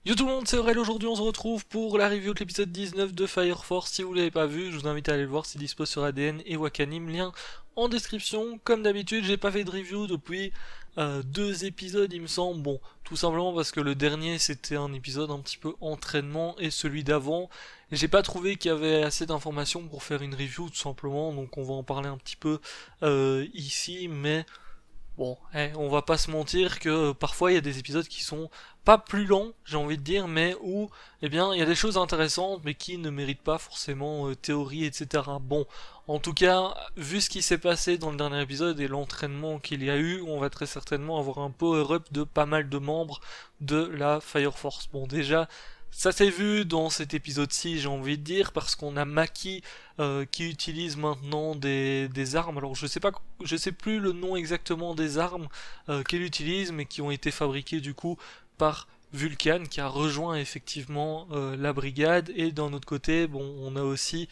Yo tout le monde, c'est Aurel, aujourd'hui on se retrouve pour la review de l'épisode 19 de Fire Force. Si vous l'avez pas vu, je vous invite à aller le voir, c'est dispo sur ADN et Wakanim, lien en description. Comme d'habitude, j'ai pas fait de review depuis deux épisodes il me semble. Bon, tout simplement parce que le dernier c'était un épisode un petit peu entraînement et celui d'avant, j'ai pas trouvé qu'il y avait assez d'informations pour faire une review tout simplement, donc on va en parler un petit peu ici, mais... Bon, on va pas se mentir que parfois il y a des épisodes qui sont pas plus lents, j'ai envie de dire, mais où, eh bien, il y a des choses intéressantes, mais qui ne méritent pas forcément théorie, etc. Bon, en tout cas, vu ce qui s'est passé dans le dernier épisode et l'entraînement qu'il y a eu, on va très certainement avoir un power-up de pas mal de membres de la Fire Force. Bon, déjà, ça s'est vu dans cet épisode-ci, j'ai envie de dire, parce qu'on a Maki qui utilise maintenant des armes. Alors je sais plus le nom exactement des armes qu'elle utilise, mais qui ont été fabriquées du coup par Vulcan, qui a rejoint effectivement la brigade. Et d'un autre côté, bon, on a aussi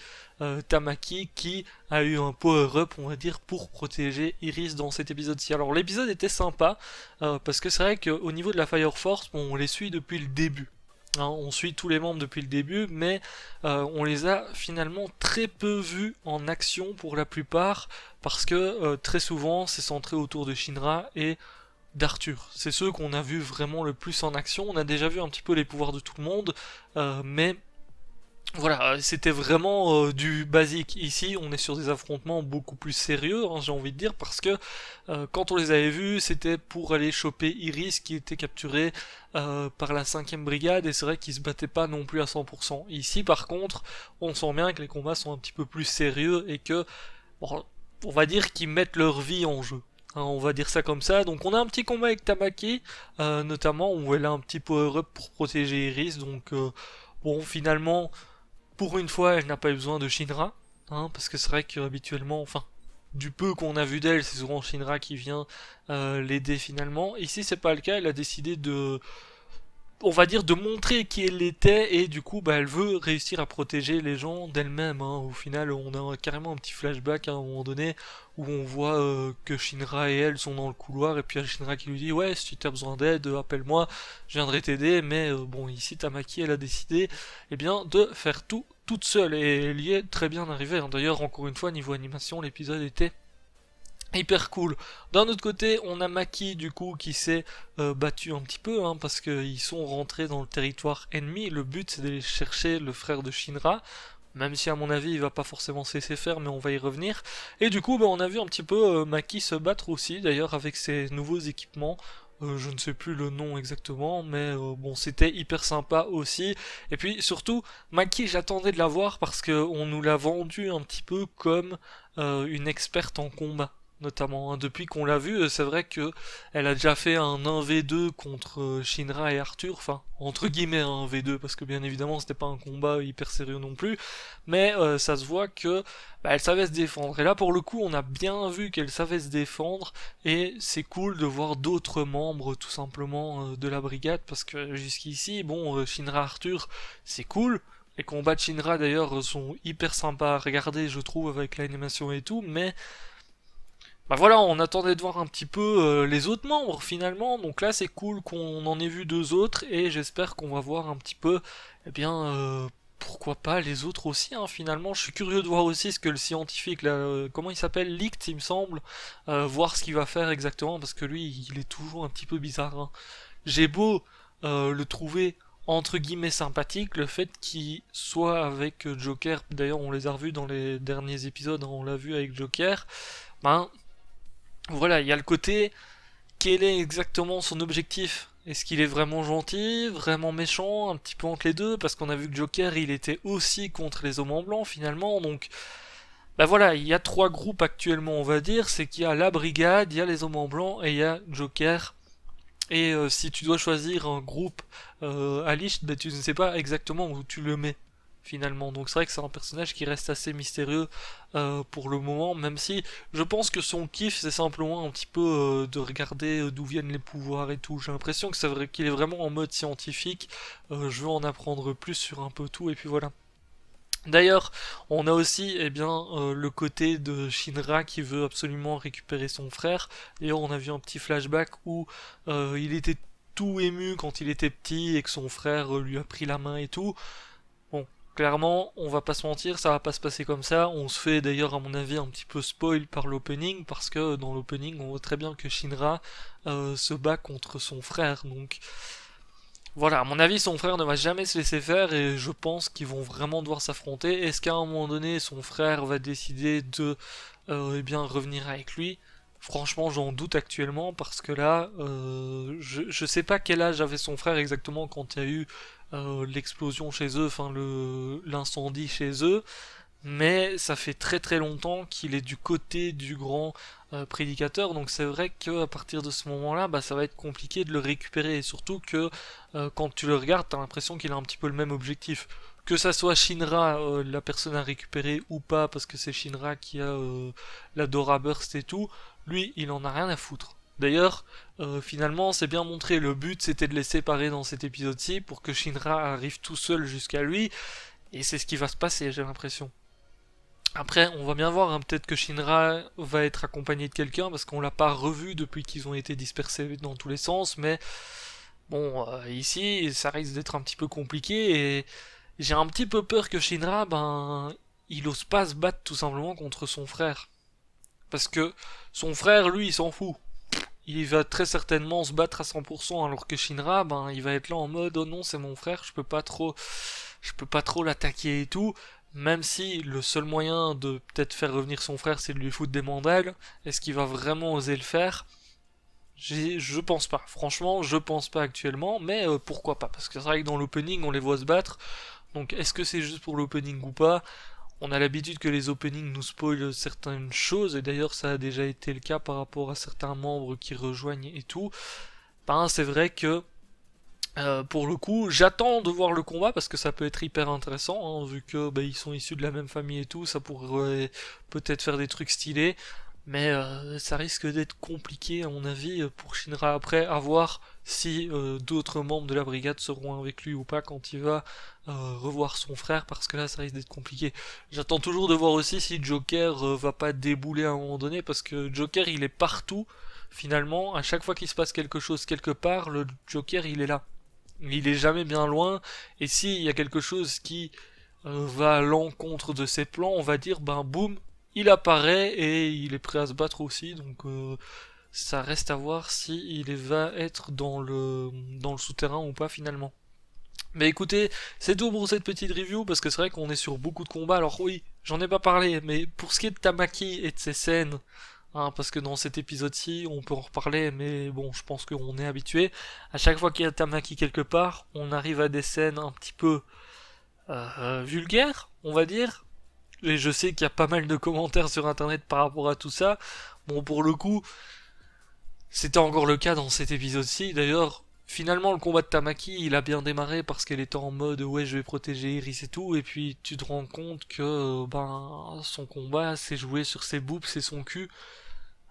Tamaki qui a eu un power-up, on va dire, pour protéger Iris dans cet épisode-ci. Alors l'épisode était sympa parce que c'est vrai qu'au niveau de la Fire Force, bon, on les suit depuis le début. Hein, on suit tous les membres depuis le début, mais on les a finalement très peu vus en action pour la plupart, parce que très souvent c'est centré autour de Shinra et d'Arthur. C'est ceux qu'on a vu vraiment le plus en action. On a déjà vu un petit peu les pouvoirs de tout le monde, mais voilà, c'était vraiment du basique. Ici, on est sur des affrontements beaucoup plus sérieux, hein, j'ai envie de dire, parce que quand on les avait vus, c'était pour aller choper Iris qui était capturée par la 5ème brigade, et c'est vrai qu'ils se battaient pas non plus à 100%. Ici, par contre, on sent bien que les combats sont un petit peu plus sérieux et que, bon, on va dire qu'ils mettent leur vie en jeu. Hein, on va dire ça comme ça. Donc on a un petit combat avec Tamaki, notamment où elle a un petit power-up pour protéger Iris. Donc bon, finalement, pour une fois, elle n'a pas eu besoin de Shinra, hein, parce que c'est vrai qu'habituellement, enfin, du peu qu'on a vu d'elle, c'est souvent Shinra qui vient l'aider finalement. Ici, c'est pas le cas, elle a décidé de, on va dire, de montrer qui elle était, et du coup, bah, elle veut réussir à protéger les gens d'elle-même. Hein. Au final, on a carrément un petit flashback à un moment donné où on voit que Shinra et elle sont dans le couloir, et puis il y a Shinra qui lui dit ouais, si tu as besoin d'aide, appelle-moi, je viendrai t'aider. Mais bon, ici Tamaki, elle a décidé, eh bien, de faire tout toute seule, et elle y est très bien arrivée. Hein. D'ailleurs, encore une fois, niveau animation, l'épisode était hyper cool. D'un autre côté, on a Maki du coup qui s'est battu un petit peu, hein, parce qu'ils sont rentrés dans le territoire ennemi. Le but c'est d'aller chercher le frère de Shinra, même si à mon avis il va pas forcément se laisser faire, mais on va y revenir. Et du coup, bah, on a vu un petit peu Maki se battre aussi, d'ailleurs avec ses nouveaux équipements. Je ne sais plus le nom exactement, mais bon, c'était hyper sympa aussi. Et puis surtout, Maki, j'attendais de la voir parce que on nous l'a vendu un petit peu comme une experte en combat. Notamment, hein. Depuis qu'on l'a vue, c'est vrai que elle a déjà fait un 1v2 contre Shinra et Arthur, enfin entre guillemets un 1v2 parce que bien évidemment c'était pas un combat hyper sérieux non plus, mais ça se voit que bah, elle savait se défendre. Et là pour le coup on a bien vu qu'elle savait se défendre, et c'est cool de voir d'autres membres tout simplement de la brigade, parce que jusqu'ici bon, Shinra Arthur c'est cool. Les combats de Shinra d'ailleurs sont hyper sympas à regarder, je trouve, avec l'animation et tout, mais bah voilà, on attendait de voir un petit peu les autres membres finalement, donc là c'est cool qu'on en ait vu deux autres, et j'espère qu'on va voir un petit peu, eh bien, pourquoi pas les autres aussi, hein, finalement. Je suis curieux de voir aussi ce que le scientifique, là, comment il s'appelle, Licht il me semble, voir ce qu'il va faire exactement, parce que lui il est toujours un petit peu bizarre. Hein. J'ai beau le trouver entre guillemets sympathique, le fait qu'il soit avec Joker, d'ailleurs on les a revus dans les derniers épisodes, hein, on l'a vu avec Joker, ben voilà, il y a le côté, quel est exactement son objectif? Est-ce qu'il est vraiment gentil, vraiment méchant, un petit peu entre les deux? Parce qu'on a vu que Joker, il était aussi contre les hommes en blanc finalement, donc... Bah voilà, il y a trois groupes actuellement, on va dire, c'est qu'il y a la brigade, il y a les hommes en blanc, et il y a Joker. Et si tu dois choisir un groupe à liste, bah, tu ne sais pas exactement où tu le mets finalement. Donc c'est vrai que c'est un personnage qui reste assez mystérieux pour le moment, même si je pense que son kiff c'est simplement un petit peu de regarder d'où viennent les pouvoirs et tout. J'ai l'impression que c'est vrai qu'il est vraiment en mode scientifique. Je veux en apprendre plus sur un peu tout, et puis voilà. D'ailleurs, on a aussi eh bien, le côté de Shinra qui veut absolument récupérer son frère. D'ailleurs, on a vu un petit flashback où il était tout ému quand il était petit et que son frère lui a pris la main et tout. Bon, clairement, on va pas se mentir, ça va pas se passer comme ça. On se fait d'ailleurs, à mon avis, un petit peu spoil par l'opening, parce que dans l'opening, on voit très bien que Shinra se bat contre son frère. Donc voilà, à mon avis, son frère ne va jamais se laisser faire et je pense qu'ils vont vraiment devoir s'affronter. Est-ce qu'à un moment donné, son frère va décider de eh bien revenir avec lui? Franchement, j'en doute actuellement parce que là, je sais pas quel âge avait son frère exactement quand il y a eu l'explosion chez eux, enfin l'incendie chez eux, mais ça fait très très longtemps qu'il est du côté du grand prédicateur, donc c'est vrai qu'à partir de ce moment-là, bah, ça va être compliqué de le récupérer, et surtout que quand tu le regardes, t'as l'impression qu'il a un petit peu le même objectif. Que ça soit Shinra, la personne à récupérer ou pas, parce que c'est Shinra qui a la Dora Burst et tout, lui, il en a rien à foutre. D'ailleurs, finalement, c'est bien montré, le but c'était de les séparer dans cet épisode-ci pour que Shinra arrive tout seul jusqu'à lui, et c'est ce qui va se passer, j'ai l'impression. Après, on va bien voir, hein, peut-être que Shinra va être accompagné de quelqu'un, parce qu'on l'a pas revu depuis qu'ils ont été dispersés dans tous les sens, mais bon, ici, ça risque d'être un petit peu compliqué, et j'ai un petit peu peur que Shinra, ben, il ose pas se battre tout simplement contre son frère. Parce que son frère, lui, il s'en fout. Il va très certainement se battre à 100%, alors que Shinra, ben, il va être là en mode, oh non, c'est mon frère, je peux pas trop l'attaquer et tout. Même si le seul moyen de peut-être faire revenir son frère, c'est de lui foutre des mandales, est-ce qu'il va vraiment oser le faire? Je pense pas. Franchement, je pense pas actuellement, mais pourquoi pas? Parce que c'est vrai que dans l'opening, on les voit se battre. Donc, est-ce que c'est juste pour l'opening ou pas? On a l'habitude que les openings nous spoilent certaines choses, et d'ailleurs ça a déjà été le cas par rapport à certains membres qui rejoignent et tout. Ben, c'est vrai que pour le coup, j'attends de voir le combat parce que ça peut être hyper intéressant, hein, vu que bah, ils sont issus de la même famille et tout, ça pourrait peut-être faire des trucs stylés, mais ça risque d'être compliqué à mon avis pour Shinra après, à voir si d'autres membres de la brigade seront avec lui ou pas quand il va revoir son frère, parce que là ça risque d'être compliqué. J'attends toujours de voir aussi si Joker va pas débouler à un moment donné, parce que Joker il est partout finalement, à chaque fois qu'il se passe quelque chose quelque part, le Joker il est là. Il est jamais bien loin, et s'il y a quelque chose qui va à l'encontre de ses plans, on va dire, ben boum, il apparaît et il est prêt à se battre aussi, donc ça reste à voir si il va être dans le souterrain ou pas finalement. Mais écoutez, c'est tout pour cette petite review, parce que c'est vrai qu'on est sur beaucoup de combats, alors oui, j'en ai pas parlé, mais pour ce qui est de Tamaki et de ses scènes, hein, parce que dans cet épisode-ci, on peut en reparler, mais bon, je pense qu'on est habitué. À chaque fois qu'il y a Tamaki quelque part, on arrive à des scènes un petit peu vulgaires, on va dire. Et je sais qu'il y a pas mal de commentaires sur internet par rapport à tout ça. Bon, pour le coup, c'était encore le cas dans cet épisode-ci. D'ailleurs, finalement, le combat de Tamaki, il a bien démarré parce qu'elle était en mode ouais, je vais protéger Iris et tout. Et puis tu te rends compte que ben son combat s'est joué sur ses boobs et son cul.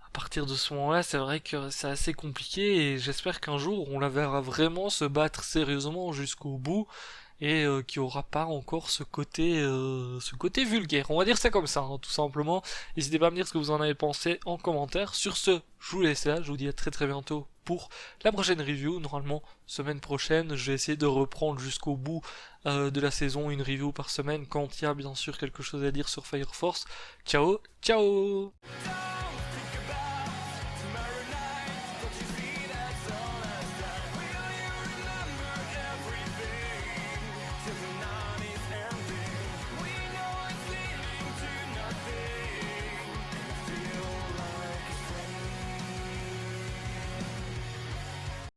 À partir de ce moment-là, c'est vrai que c'est assez compliqué et j'espère qu'un jour on la verra vraiment se battre sérieusement jusqu'au bout et qu'il n'y aura pas encore ce côté vulgaire. On va dire ça comme ça, hein, tout simplement. N'hésitez pas à me dire ce que vous en avez pensé en commentaire. Sur ce, je vous laisse là, je vous dis à très très bientôt pour la prochaine review. Normalement, semaine prochaine, je vais essayer de reprendre jusqu'au bout de la saison une review par semaine quand il y a bien sûr quelque chose à dire sur Fire Force. Ciao, ciao!